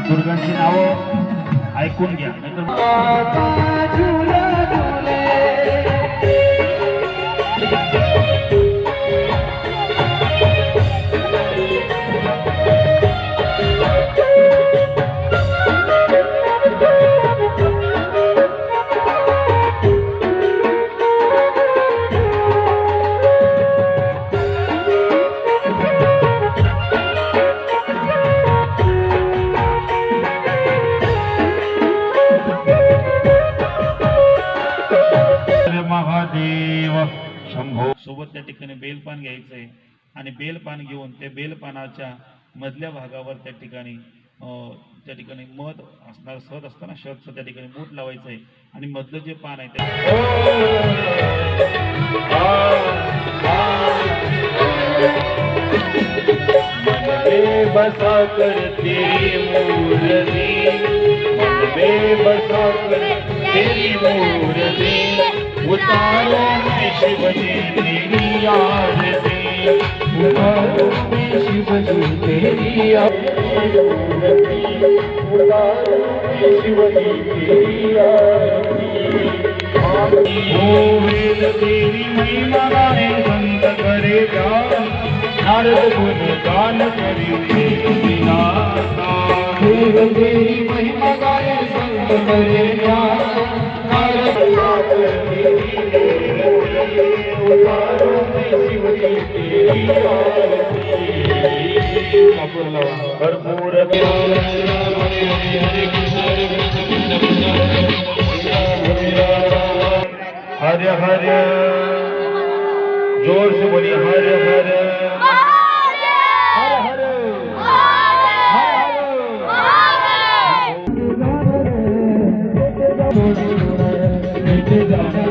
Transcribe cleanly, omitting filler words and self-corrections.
दुर्गांची नावं ऐकून घ्या. महादेव शंभो. सोबत त्या ठिकाणी बेलपान घ्यायचंय आणि बेलपान घेऊन त्या बेलपानाच्या मधल्या भागावर त्या ठिकाणी मध असणार सद असताना शर्टचं त्या ठिकाणी मूठ लावायचंय आणि मधलं जे पान आहे ते बसा कर तेरी मूर्ति, बसा कर तेरी मूर्ति, उतारो मैं शिव जी तेरी आरती, उतारो मैं शिव जी तेरी आरती, उतारो मैं शिव जी तेरी आरती। ओ वेद तेरी महिमा गाए संत करे गान, नारद गुण गान करी विनाशा। वेद तेरी महिमा गाए संत करे गान, नारद उतारो मैं शिव जी तेरी आरती। कर्पूर हरे हरे, जोर से बोलिए हरे हरे हरे हरे हरे।